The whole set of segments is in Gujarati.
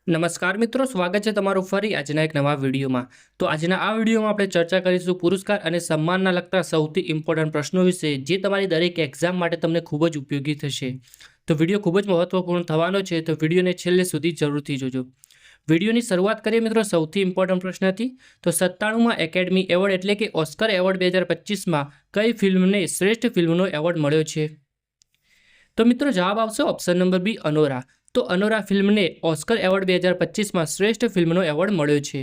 નમસ્કાર મિત્રો, સ્વાગત છે તમારું ફરી આજના એક નવા વિડીયોમાં। તો આજના આ વિડીયોમાં આપણે ચર્ચા કરીશું પુરસ્કાર અને સન્માનના લગતા સૌથી ઇમ્પોર્ટન્ટ પ્રશ્નો વિશે, જે તમારી દરેક એક્ઝામ માટે તમને ખૂબ જ ઉપયોગી થશે। તો વિડીયો ખૂબ જ મહત્વપૂર્ણ થવાનો છે, તો વિડીયોને છેલ્લે સુધી જરૂરથી જોજો। વિડીયોની શરૂઆત કરીએ મિત્રો સૌથી ઇમ્પોર્ટન્ટ પ્રશ્નથી। તો 97માં એકેડમી એવોર્ડ એટલે કે ઓસ્કર એવોર્ડ 2025માં કઈ ફિલ્મને શ્રેષ્ઠ ફિલ્મનો એવોર્ડ મળ્યો છે? તો મિત્રો જવાબ આવશે ઓપ્શન નંબર બી, અનોરા। તો અનોરા ફિલ્મને ઓસ્કર એવોર્ડ 2025માં શ્રેષ્ઠ ફિલ્મનો એવોર્ડ મળ્યો છે।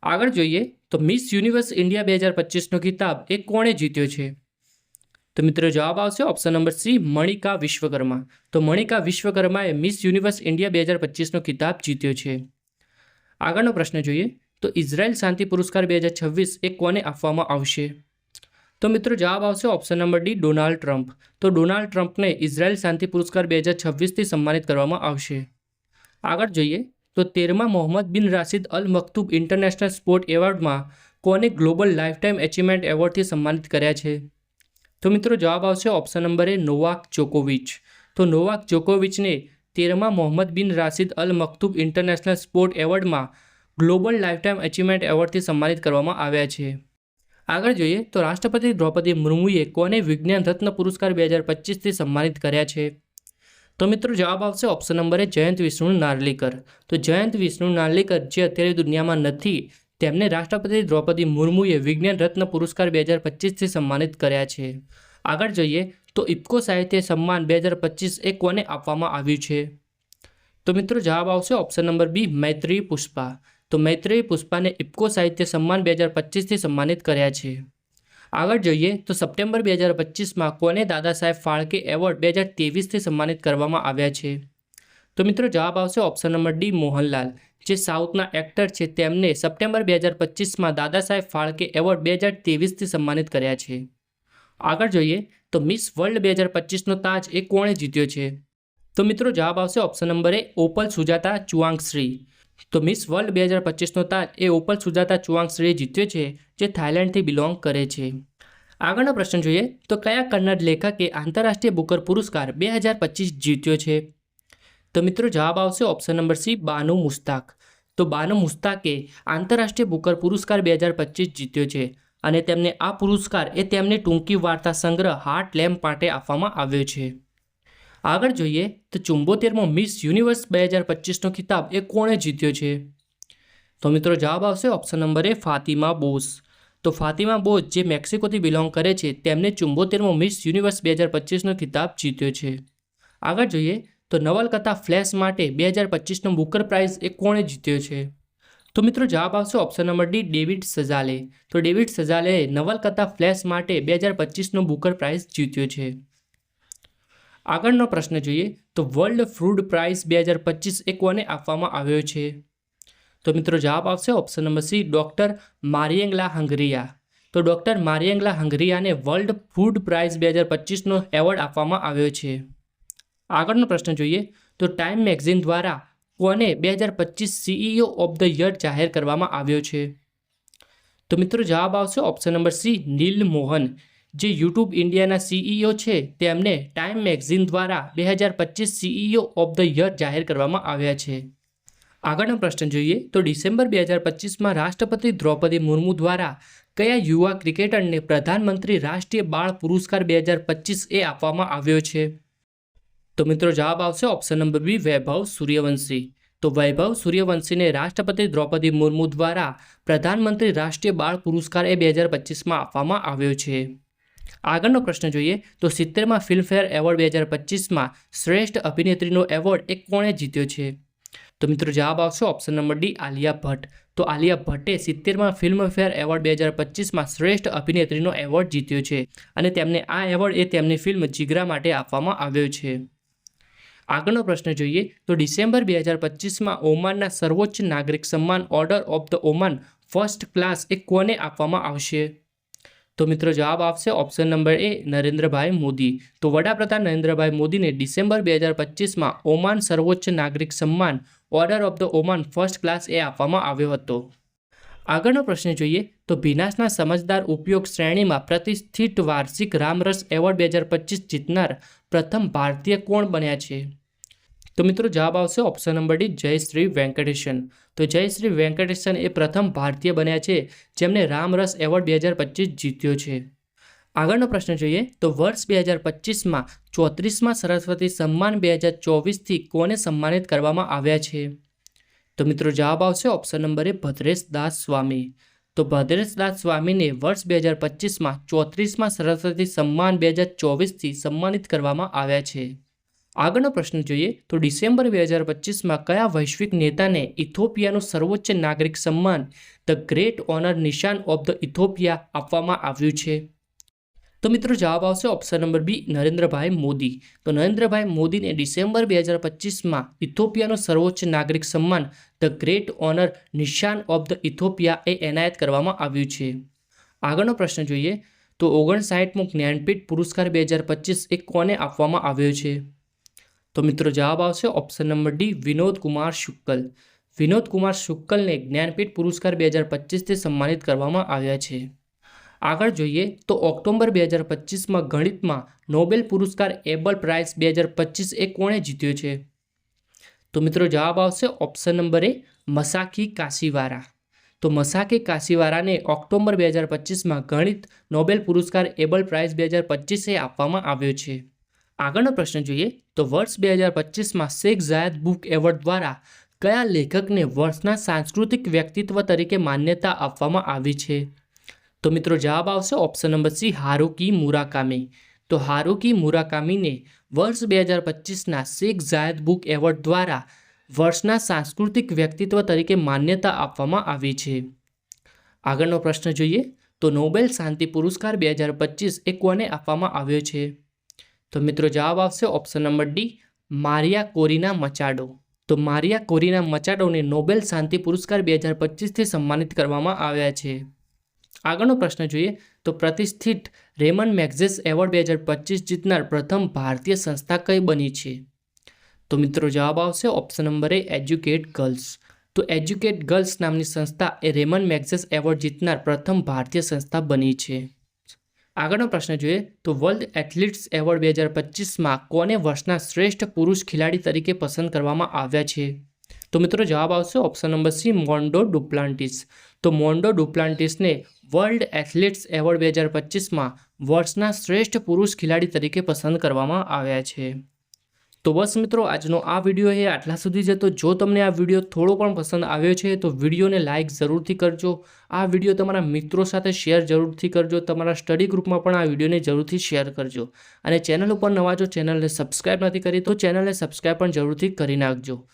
આગળ જોઈએ તો મિસ યુનિવર્સ ઇન્ડિયા 2025નો ખિતાબ એ કોણે જીત્યો છે? તો મિત્રો જવાબ આવશે ઓપ્શન નંબર સી, મણિકા વિશ્વકર્મા। તો મણિકા વિશ્વકર્માએ મિસ યુનિવર્સ ઇન્ડિયા 2025નો ખિતાબ જીત્યો છે। આગળનો પ્રશ્ન જોઈએ તો ઇઝરાયલ શાંતિ પુરસ્કાર 2026 એ કોને આપવામાં આવશે? તો મિત્રો જવાબ આવશે option number D, Donald Trump. તો ડોનાલ્ડ ટ્રમ્પને ઇઝરાયલ શાંતિ પુરસ્કાર 2026થી સન્માનિત કરવામાં આવશે। આગળ જોઈએ તો 13મા Mohammed bin Rashid Al Maktoum international sport એવોર્ડમાં કોને ગ્લોબલ લાઇફટાઇમ એચિવમેન્ટ એવોર્ડથી સન્માનિત કર્યા છે? તો મિત્રો જવાબ આવશે ઓપ્શન નંબર એ, નોવાક જોકોવિચ। તો નોવાક જોકોવિચને 13મા Mohammed bin Rashid Al Maktoum international sport એવોર્ડમાં ગ્લોબલ લાઇફટાઇમ એચિવમેન્ટ એવોર્ડથી સન્માનિત કરવામાં આવ્યા છે। આગળ જોઈએ તો રાષ્ટ્રપતિ દ્રૌપદી મુર્મુએ કોને વિજ્ઞાન રત્ન પુરસ્કાર 2025થી સન્માનિત કર્યા છે? તો મિત્રો જવાબ આવશે ઓપ્શન નંબર એ, જયંત વિષ્ણુ નાર્લીકર। તો જયંત વિષ્ણુ નાર્લીકર જે અત્યારે દુનિયામાં નથી, તેમને રાષ્ટ્રપતિ દ્રૌપદી મુર્મુએ વિજ્ઞાન રત્ન પુરસ્કાર 2025થી સન્માનિત કર્યા છે। આગળ જોઈએ તો ઇફકો સાહિત્ય સન્માન 2025 એ કોને આપવામાં આવ્યું છે? તો મિત્રો જવાબ આવશે ઓપ્શન નંબર બી, મૈત્રેયી પુષ્પા। તો મૈત્રેયી પુષ્પાને ઇફકો સાહિત્ય સન્માન 2025થી સન્માનિત કર્યા છે। આગળ જોઈએ તો સપ્ટેમ્બર 2025માં કોને દાદા સાહેબ ફાળકે એવોર્ડ 2023થી સન્માનિત કરવામાં આવ્યા છે? તો મિત્રો જવાબ આવશે ઓપ્શન નંબર ડી, મોહનલાલ। જે સાઉથના એક્ટર છે તેમને સપ્ટેમ્બર 2025માં દાદા સાહેબ ફાળકે એવોર્ડ 2023થી સન્માનિત કર્યા છે। આગળ જોઈએ તો મિસ વર્લ્ડ 2025નો તાજ એ કોણે જીત્યો છે? તો મિત્રો જવાબ આવશે ઓપ્શન નંબર એ, ઓપલ સુજાતા ચુઆંગશ્રી। તો મિસ વર્લ્ડ 2025નો તાજ એ ઓપલ સુજાતા ચુઆંગશ્રીએ જીત્યો છે, જે થાઇલેન્ડથી બિલોંગ કરે છે। આગળનો પ્રશ્ન જોઈએ તો કયા કન્નડ લેખકે આંતરરાષ્ટ્રીય બુકર પુરસ્કાર 2025 જીત્યો છે? તો મિત્રો જવાબ આવશે ઓપ્શન નંબર સી, બાનુ મુસ્તાક। તો બાનુ મુસ્તાકે આંતરરાષ્ટ્રીય બુકર પુરસ્કાર 2025 જીત્યો છે અને તેમને આ પુરસ્કાર એ તેમની ટૂંકી વાર્તા સંગ્રહ હાર્ટ લેમ્પ માટે આપવામાં આવ્યો છે। આગળ જોઈએ તો 74મો મિસ યુનિવર્સ 2025નો ખિતાબ એ કોણે જીત્યો છે? તો મિત્રો જવાબ આવશે ઓપ્શન નંબર એ, ફાતિમા બોસ। તો ફાતિમા બોસ જે મેક્સિકોથી બિલોંગ કરે છે, તેમને 74મો મિસ યુનિવર્સ 2025નો ખિતાબ જીત્યો છે। આગળ જોઈએ તો નવલકથા ફ્લેશ માટે 2025નો બુકર પ્રાઇઝ એ કોણે જીત્યો છે? તો મિત્રો જવાબ આવશે ઓપ્શન નંબર ડી, ડેવિડ સજાલે। તો ડેવિડ સજાલેએ નવલકથા ફ્લેશ માટે 2025નો બુકર પ્રાઇઝ જીત્યો છે। આગળનો પ્રશ્ન જોઈએ તો વર્લ્ડ ફ્રૂડ પ્રાઇઝ 2025 એ કોને આપવામાં આવ્યો છે? તો મિત્રો જવાબ આવશે option number C, doctor Mariangela Hungria. તો ડૉક્ટર મારિયેંગલા હંગરિયાને વર્લ્ડ ફૂડ પ્રાઇઝ 2025નો એવોર્ડ આપવામાં આવ્યો છે। આગળનો પ્રશ્ન જોઈએ તો ટાઈમ મેગઝીન દ્વારા કોને 2025 CEO ઓફ ધ યર જાહેર કરવામાં આવ્યો છે? તો મિત્રો જવાબ આવશે ઓપ્શન નંબર સી, નીલ મોહન। જે યુટ્યુબ ઇન્ડિયાના CEO છે, તેમને ટાઈમ મેગઝીન દ્વારા 2025 CEO ઓફ ધ યર જાહેર કરવામાં આવ્યા છે। આગળનો પ્રશ્ન જોઈએ તો ડિસેમ્બર 2025માં રાષ્ટ્રપતિ દ્રૌપદી મુર્મુ દ્વારા કયા યુવા ક્રિકેટરને પ્રધાનમંત્રી રાષ્ટ્રીય બાળ પુરસ્કાર 2025 એ આપવામાં આવ્યો છે? તો મિત્રો જવાબ આવશે ઓપ્શન નંબર બી, વૈભવ સૂર્યવંશી। તો વૈભવ સૂર્યવંશીને રાષ્ટ્રપતિ દ્રૌપદી મુર્મુ દ્વારા પ્રધાનમંત્રી રાષ્ટ્રીય બાળ પુરસ્કાર એ 2025માં આપવામાં આવ્યો છે। આગળનો પ્રશ્ન જોઈએ તો 70મા ફિલ્મફેર એવોર્ડ 2025માં શ્રેષ્ઠ અભિનેત્રીનો એવોર્ડ એ કોણે જીત્યો છે? તો મિત્રો જવાબ આવશે option number D, Alia Bhatt. તો આલિયા ભટ્ટે 70મા ફિલ્મફેર એવોર્ડ 2025માં શ્રેષ્ઠ અભિનેત્રીનો એવોર્ડ જીત્યો છે અને તેમને આ એવોર્ડ એ તેમની ફિલ્મ જીગરા માટે આપવામાં આવ્યો છે। આગળનો પ્રશ્ન જોઈએ તો ડિસેમ્બર 2025માં ઓમાનના સર્વોચ્ચ નાગરિક સન્માન order of the Oman first class એ કોને આપવામાં આવશે? તો મિત્રો જવાબ આવશે option number A, Narendrabhai Modi. તો વડાપ્રધાન નરેન્દ્રભાઈ મોદીને ડિસેમ્બર 2025માં ઓમાન સર્વોચ્ચ નાગરિક સન્માન order of the Oman first class એ આપવામાં આવ્યો હતો। આગળનો પ્રશ્ન જોઈએ તો ભીનાસના સમજદાર ઉપયોગ શ્રેણીમાં પ્રતિષ્ઠિત વાર્ષિક રામરસ એવોર્ડ 2025 જીતનાર પ્રથમ ભારતીય કોણ બન્યા છે? તો મિત્રો જવાબ આવશે ઓપ્શન નંબર ડી, જયશ્રી વેંકટેશન. તો જયશ્રી વેંકટેશન એ પ્રથમ ભારતીય બન્યા છે જેમને રામરસ એવોર્ડ 2025 જીત્યો છે. આગળનો પ્રશ્ન જોઈએ તો વર્ષ 2025માં 34મા સરસ્વતી સન્માન 2024થી કોને સન્માનિત કરવામાં આવ્યા છે? તો મિત્રો જવાબ આવશે ઓપ્શન નંબર એ, ભદ્રેશ દાસ સ્વામી. તો ભદ્રેશ દાસ સ્વામીને વર્ષ 2025માં 34મા સરસ્વતી સન્માન 2024થી સન્માનિત કરવામાં આવ્યા છે. આગળનો પ્રશ્ન જોઈએ તો ડિસેમ્બર 2025માં કયા વૈશ્વિક નેતાને ઇથોપિયાનું સર્વોચ્ચ નાગરિક સન્માન the great honour Nishan of the Ethiopia આપવામાં આવ્યું છે? તો મિત્રો જવાબ આવશે option number B, Narendrabhai Modi. તો નરેન્દ્રભાઈ મોદીને ડિસેમ્બર 2025માં ઇથોપિયાનું સર્વોચ્ચ નાગરિક સન્માન the great honour Nishan of the Ethiopia એ એનાયત કરવામાં આવ્યું છે. આગળનો પ્રશ્ન જોઈએ તો 59મો જ્ઞાનપીઠ પુરસ્કાર 2025 એ કોને આપવામાં આવ્યો છે? તો મિત્રો જવાબ આવશે option number D, Vinod Kumar Shukla. Vinod Kumar શુક્લને જ્ઞાનપીઠ પુરસ્કાર 2025થી સન્માનિત કરવામાં આવ્યા છે. આગળ જોઈએ તો ઓક્ટોબર 2025માં ગણિતમાં નોબેલ પુરસ્કાર એબલ પ્રાઇઝ 2025 એ કોણે જીત્યો છે? તો મિત્રો જવાબ આવશે ઓપ્શન નંબર એ, મસાકી કાશીવારા. તો મસાકી કાશીવારાને ઓક્ટોબર 2025માં ગણિત નોબેલ પુરસ્કાર એબલ પ્રાઇઝ 2025 એ આપવામાં આવ્યો છે. આગળનો પ્રશ્ન જોઈએ તો વર્ષ 2025માં શેખ ઝાયદ બુક એવોર્ડ દ્વારા કયા લેખકને વર્ષના સાંસ્કૃતિક વ્યક્તિત્વ તરીકે માન્યતા આપવામાં આવી છે? તો મિત્રો જવાબ આવશે option number C, Haruki Murakami. તો હારુકી મુરાકામીને વર્ષ 2025ના શેખ ઝાયદ બુક એવોર્ડ દ્વારા વર્ષના સાંસ્કૃતિક વ્યક્તિત્વ તરીકે માન્યતા આપવામાં આવી છે. આગળનો પ્રશ્ન જોઈએ તો નોબેલ શાંતિ પુરસ્કાર 2025 એ કોને આપવામાં આવ્યો છે? તો મિત્રો જવાબ આવશે ઓપ્શન નંબર ડી, મારિયા કોરિના મચાડો. તો મારિયા કોરિના મચાડોને નોબેલ શાંતિ પુરસ્કાર 2025થી સન્માનિત કરવામાં આવ્યા છે. આગળનો પ્રશ્ન જોઈએ તો પ્રતિષ્ઠિત રેમન મેગ્સેસ એવોર્ડ 2025 જીતનાર પ્રથમ ભારતીય સંસ્થા કઈ બની છે? તો મિત્રો જવાબ આવશે ઓપ્શન નંબર એ, એજ્યુકેટ ગર્લ્સ. તો એજ્યુકેટ ગર્લ્સ નામની સંસ્થા એ રેમન મેગ્સેસ એવોર્ડ જીતનાર પ્રથમ ભારતીય સંસ્થા બની છે. આગળનો પ્રશ્ન જોઈએ તો વર્લ્ડ એથ્લેટિક્સ એવોર્ડ 2025માં કોને વર્ષના શ્રેષ્ઠ પુરુષ ખેલાડી તરીકે પસંદ કરવામાં આવ્યા છે? તો મિત્રો જવાબ આવશે ઓપ્શન નંબર સી, મોન્ડો ડુપ્લાન્ટિસ. તો મોન્ડો ડુપ્લાન્ટિસને વર્લ્ડ એથ્લેટિક્સ એવોર્ડ 2025માં વર્ષના શ્રેષ્ઠ પુરુષ ખેલાડી તરીકે પસંદ કરવામાં આવ્યા છે. તો બસ મિત્રો આજનો આ વિડીયો એ આટલા સુધી જ હતો. જો તમને આ વિડીયો થોડો પણ પસંદ આવ્યો છે તો વિડીયોને લાઇક જરૂરથી કરજો. આ વિડીયો તમારા મિત્રો સાથે શેર જરૂરથી કરજો. તમારા સ્ટડી ગ્રુપમાં પણ આ વિડીયોને જરૂરથી શેર કરજો. અને ચેનલ ઉપર નવા જો ચેનલને સબસ્ક્રાઈબ નથી કરી તો ચેનલને સબસ્ક્રાઈબ પણ જરૂરથી કરી નાખજો.